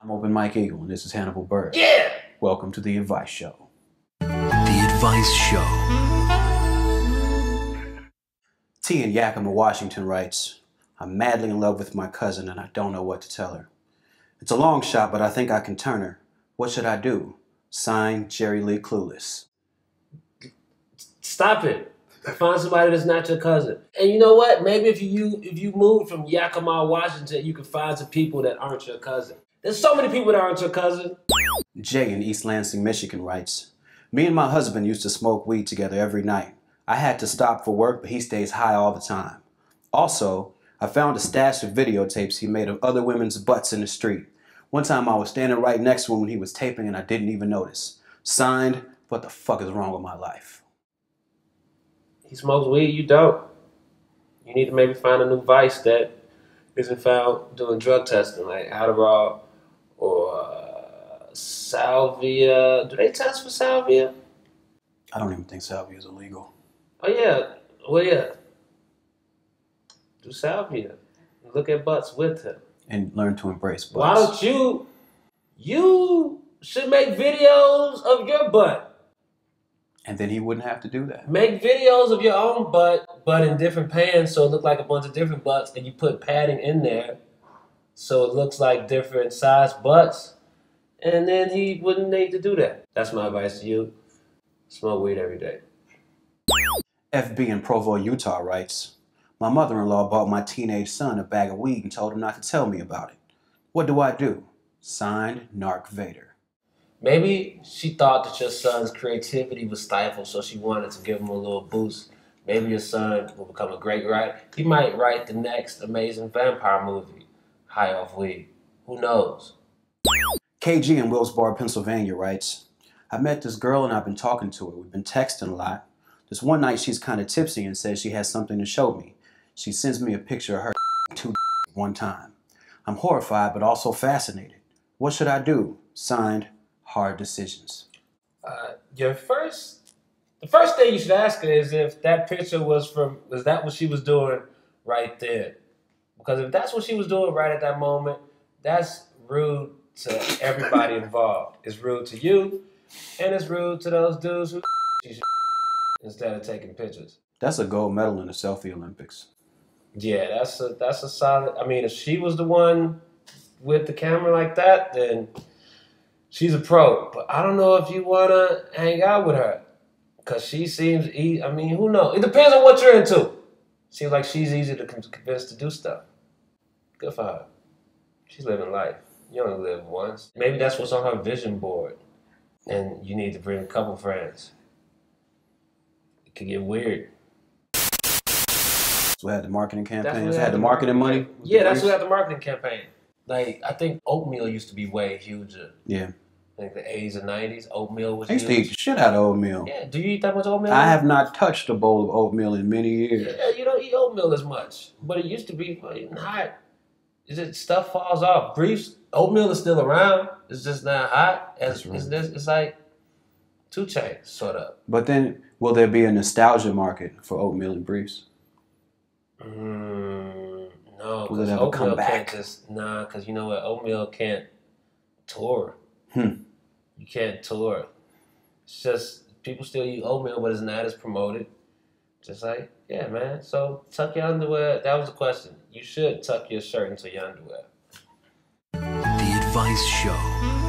I'm Open Mike Eagle, and this is Hannibal Buress. Yeah! Welcome to The Advice Show. The Advice Show. T in Yakima, Washington writes, I'm madly in love with my cousin and I don't know what to tell her. It's a long shot, but I think I can turn her. What should I do? Signed, Jerry Lee Clueless. Stop it. Find somebody that's not your cousin. And you know what? Maybe if you moved from Yakima, Washington, you can find some people that aren't your cousin. There's so many people that aren't your cousin. Jay in East Lansing, Michigan writes, me and my husband used to smoke weed together every night. I had to stop for work, but he stays high all the time. Also, I found a stash of videotapes he made of other women's butts in the street. One time I was standing right next to him when he was taping and I didn't even notice. Signed, what the fuck is wrong with my life? He smokes weed, you don't. You need to maybe find a new vice that isn't found doing drug testing, like Hannibal or salvia. Do they test for salvia? I don't even think salvia is illegal. Oh yeah, well yeah. Do salvia. Look at butts with him. And learn to embrace butts. Why don't you should make videos of your butt. And then he wouldn't have to do that. Make videos of your own butt, but in different pans so it look like a bunch of different butts, and you put padding in there so it looks like different sized butts, and then he wouldn't need to do that. That's my advice to you. Smoke weed every day. FB in Provo, Utah writes, my mother-in-law bought my teenage son a bag of weed and told him not to tell me about it. What do I do? Signed, Narc Vader. Maybe she thought that your son's creativity was stifled, so she wanted to give him a little boost. Maybe your son will become a great writer. He might write the next amazing vampire movie, high off weed. Who knows? KG in Wilkes-Barre, Pennsylvania writes, I met this girl and I've been talking to her. We've been texting a lot. This one night she's kind of tipsy and says she has something to show me. She sends me a picture of her two one time. I'm horrified but also fascinated. What should I do? Signed, Hard Decisions. The first thing you should ask her is if that picture was that what she was doing right there? Because if that's what she was doing right at that moment, that's rude to everybody involved. It's rude to you, and it's rude to those dudes who instead of taking pictures. That's a gold medal in the selfie Olympics. Yeah, that's a solid. I mean, if she was the one with the camera like that, then she's a pro. But I don't know if you want to hang out with her. Because she seems, I mean, who knows? It depends on what you're into. Seems like she's easy to convince to do stuff. Good for her. She's living life. You only live once. Maybe that's what's on her vision board. And you need to bring a couple friends. It could get weird. So we had the marketing campaign. We had the marketing money. Yeah, that's who had the marketing campaign. Like, I think oatmeal used to be way huger. Yeah. I think the 80s and 90s, oatmeal was I used to eat the shit out of oatmeal. Yeah, do you eat that much oatmeal? I have not touched a bowl of oatmeal in many years. Yeah, you don't eat oatmeal as much. But it used to be fucking hot. Stuff falls off. Briefs, oatmeal is still around. It's just not hot. It's like 2 Chainz, sort of. But then, will there be a nostalgia market for oatmeal and briefs? No, will it because ever oatmeal come back? can't just, because you know what? Oatmeal can't tour. You can't tour. It's just, people still eat oatmeal, but it's not as promoted. Just like, yeah, man. So, tuck your underwear. That was the question. You should tuck your shirt into your underwear. The Advice Show.